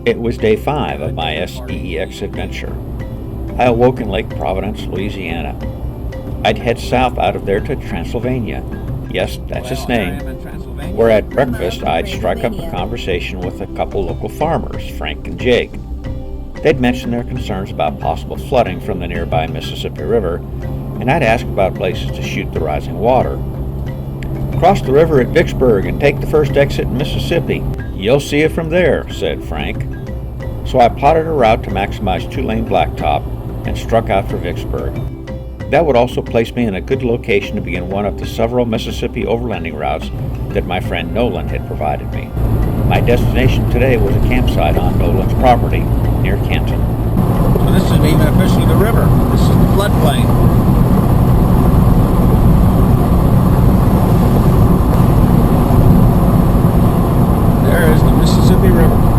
It was day 5 of my SEEX adventure. I awoke in Lake Providence, Louisiana. I'd head south out of there to Transylvania. Yes, that's its name. Where at breakfast I'd strike up a conversation with a couple local farmers, Frank and Jake. They'd mention their concerns about possible flooding from the nearby Mississippi River, and I'd ask about places to shoot the rising water. "Cross the river at Vicksburg and take the first exit in Mississippi. You'll see it from there," said Frank. So I plotted a route to maximize 2-lane blacktop and struck out for Vicksburg. That would also place me in a good location to begin one of the several Mississippi overlanding routes that my friend Nolan had provided me. My destination today was a campsite on Nolan's property near Canton. So this isn't even officially the river. This is the floodplain. There is the Mississippi River.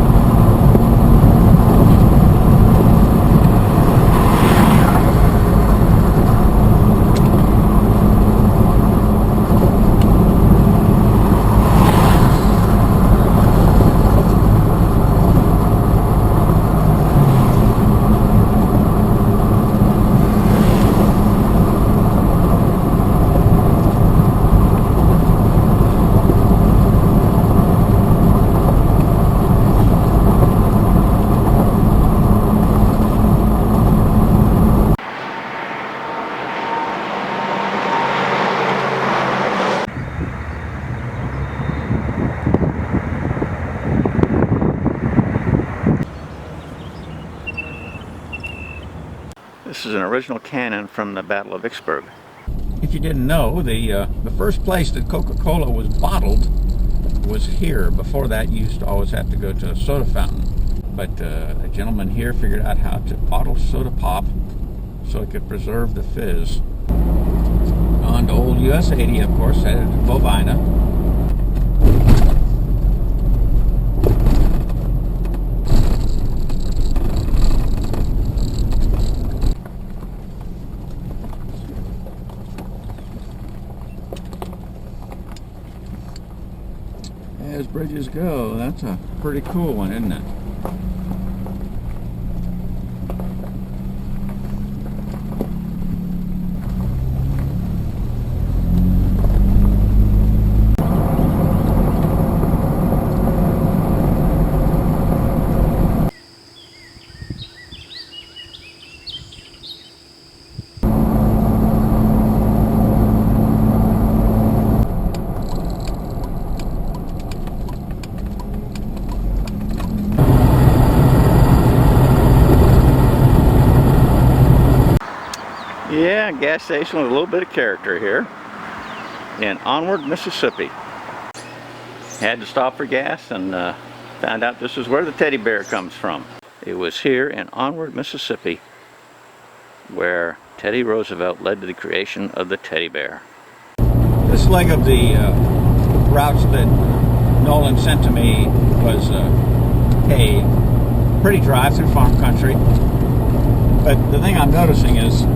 This is an original cannon from the Battle of Vicksburg. If you didn't know, the first place that Coca-Cola was bottled was here. Before that, you used to always have to go to a soda fountain. But a gentleman here figured out how to bottle soda pop so it could preserve the fizz. On to old US 80, of course, headed to Bovina. As bridges go, that's a pretty cool one, isn't it? Yeah, gas station with a little bit of character here in Onward, Mississippi. Had to stop for gas and found out this is where the teddy bear comes from. It was here in Onward, Mississippi where Teddy Roosevelt led to the creation of the teddy bear. This leg of the routes that Nolan sent to me was paved, pretty dry through farm country. But the thing I'm noticing is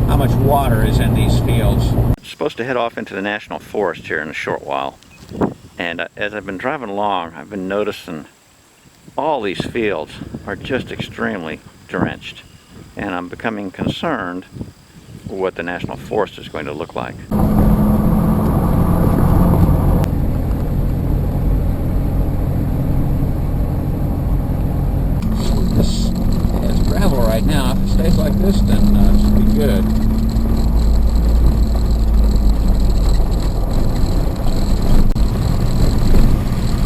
how much water is in these fields. I'm supposed to head off into the National Forest here in a short while. And as I've been driving along, I've been noticing all these fields are just extremely drenched. And I'm becoming concerned what the National Forest is going to look like. This has gravel right now. If it stays like this, then it should be good.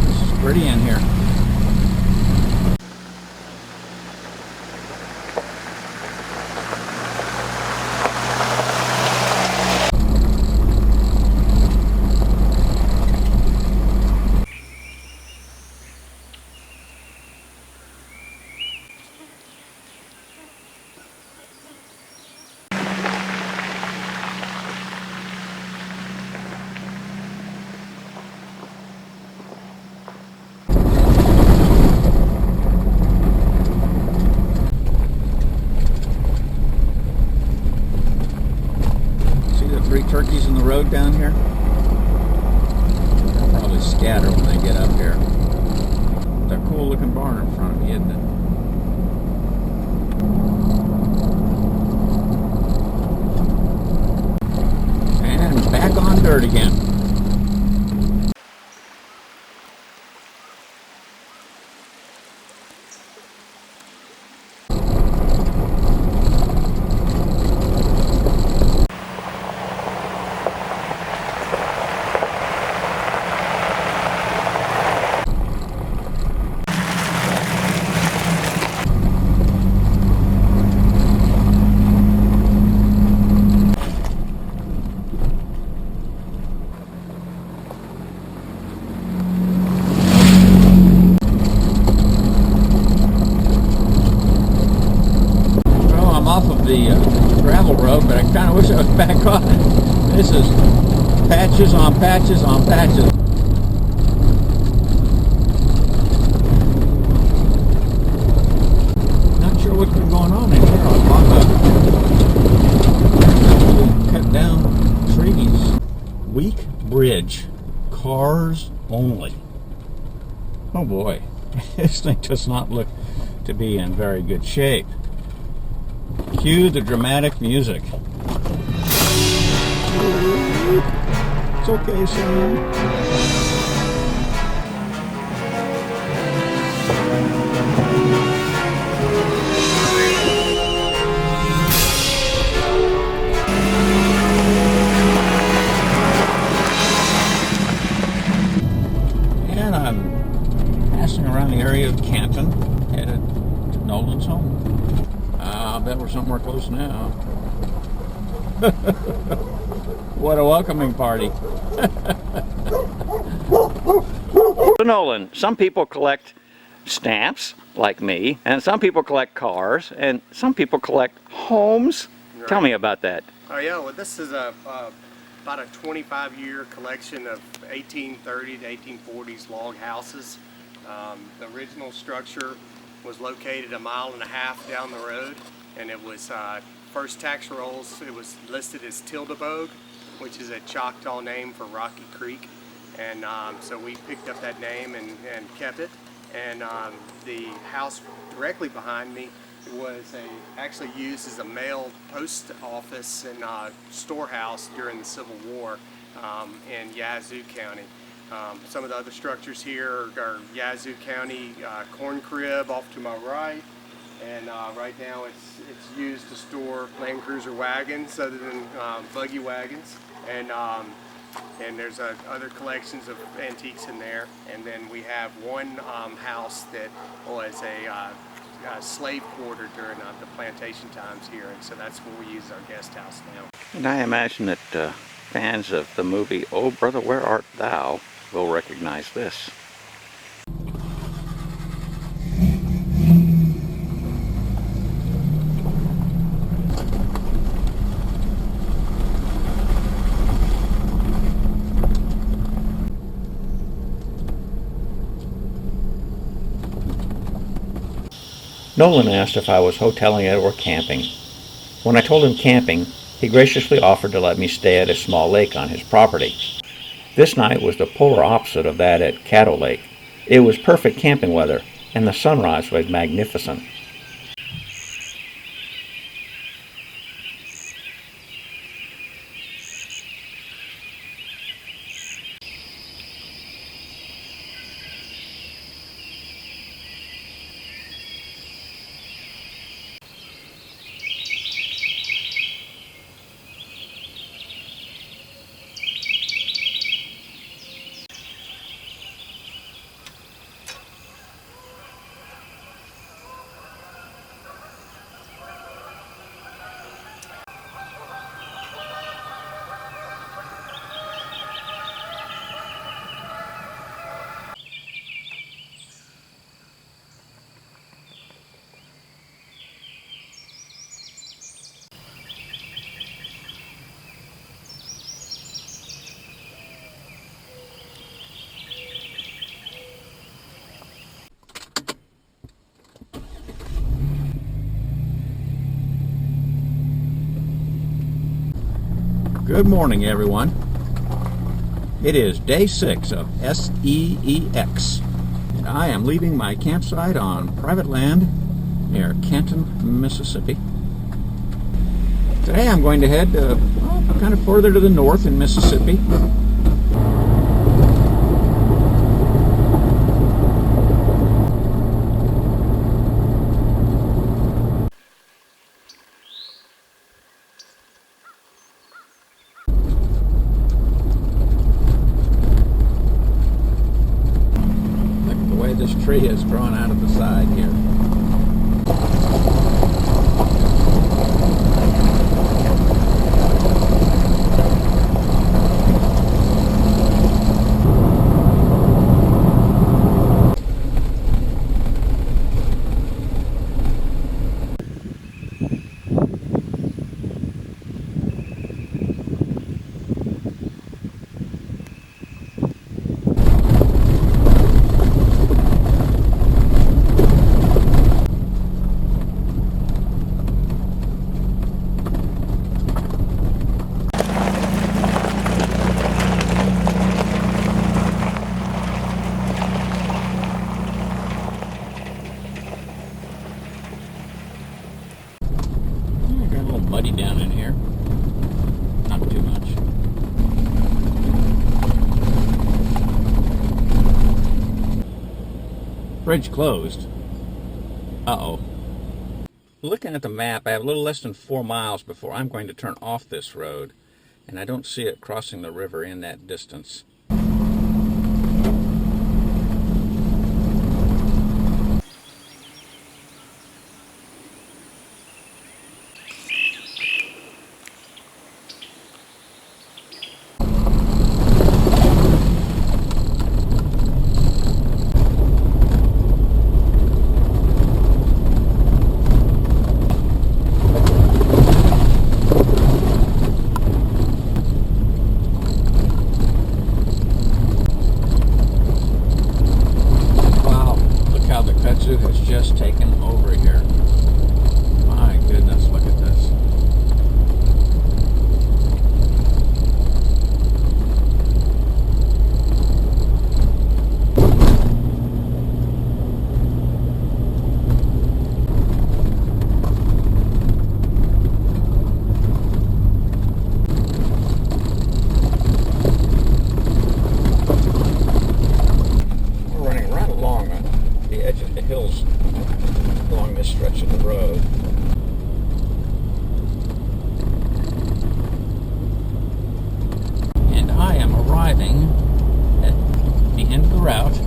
This is pretty in here. Turkeys in the road down here. They'll probably scatter when they get up here. a cool looking barn in front of me, isn't it? And back on dirt again. The gravel road, but I kind of wish I was back on it. This is patches on patches on patches. Not sure what's been going on in here. A lot of cut down trees. Weak bridge. Cars only. Oh boy. This thing does not look to be in very good shape. Cue the dramatic music. It's okay, Sam. And I'm passing around the area of Canton, headed to Nolan's home. I bet we're somewhere close now. What a welcoming party. Nolan, some people collect stamps, like me, and some people collect cars, and some people collect homes. Right. Tell me about that. Oh yeah, well this is about a 25-year collection of 1830 to 1840s log houses. The original structure was located 1.5 miles down the road, and it was first tax rolls. It was listed as Tildebogue, which is a Choctaw name for Rocky Creek, and so we picked up that name and kept it. And the house directly behind me was actually used as a mail post office and storehouse during the Civil War in Yazoo County. Some of the other structures here are Yazoo County corn crib off to my right, and right now it's used to store Land Cruiser wagons other than buggy wagons, and there's other collections of antiques in there. And then we have one house that was a slave quarter during the plantation times here, and so that's what we use as our guest house now. And I imagine that fans of the movie Oh Brother Where Art Thou will recognize this. Nolan asked if I was hoteling it or camping. When I told him camping, he graciously offered to let me stay at a small lake on his property. This night was the polar opposite of that at Caddo Lake. It was perfect camping weather, and the sunrise was magnificent. Good morning, everyone. It is day 6 of SEEX, And I am leaving my campsite on private land near Canton, Mississippi. Today I'm going to head kind of further to the north in Mississippi. This tree is drawn out of the side here. Muddy down in here. Not too much. Bridge closed. Uh-oh. Looking at the map, I have a little less than 4 miles before I'm going to turn off this road, and I don't see it crossing the river in that distance. Has just taken over here. My goodness, look at this. We're running right along the edge of the hills along this stretch of the road. And I am arriving at the end of the route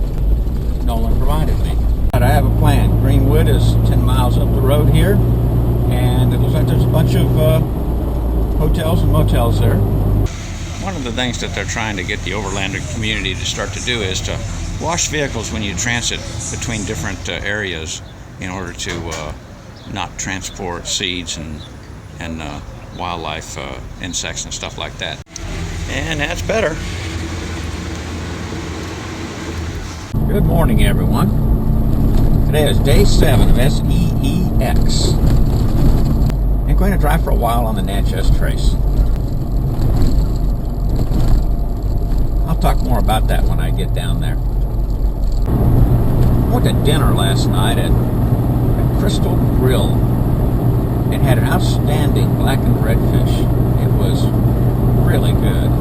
Nolan provided me. But I have a plan. Greenwood is 10 miles up the road here, and it looks like there's a bunch of hotels and motels there. One of the things that they're trying to get the overlander community to start to do is to wash vehicles when you transit between different areas in order to not transport seeds and wildlife, insects and stuff like that. And that's better. Good morning, everyone. Today is day 7 of SEEX. I'm going to drive for a while on the Natchez Trace. I'll talk more about that when I get down there. I went to dinner last night at Crystal Grill. It had an outstanding blackened redfish. It was really good.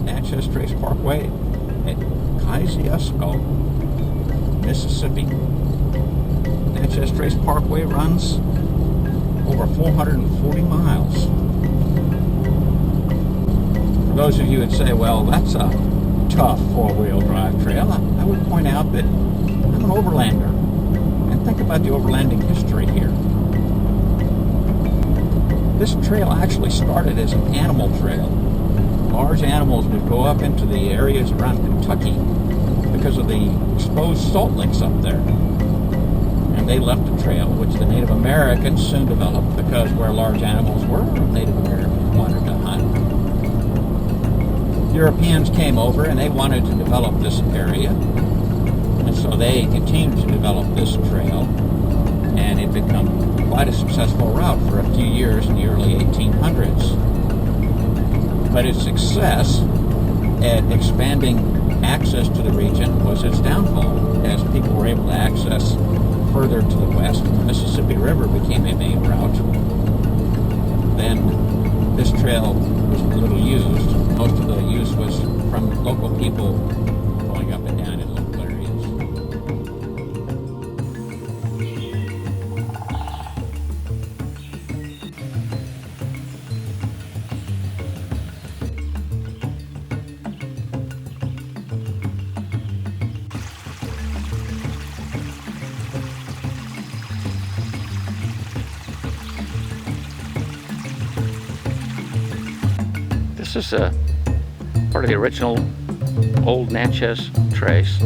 Natchez Trace Parkway at Kosciuszko, Mississippi. Natchez Trace Parkway runs over 440 miles. For those of you that say, well, that's a tough four-wheel drive trail, I would point out that I'm an overlander. And think about the overlanding history here. This trail actually started as an animal trail large animals would go up into the areas around Kentucky because of the exposed salt licks up there. And they left a trail which the Native Americans soon developed, because where large animals were, Native Americans wanted to hunt. Europeans came over and they wanted to develop this area, and so they continued to develop this trail, and it became quite a successful route for a few years in the early 1800s. But its success at expanding access to the region was its downfall, as people were able to access further to the west. The Mississippi River became a main route. Then this trail was little used. Most of the use was from local people going up and down in local areas. This is part of the original old Natchez Trace.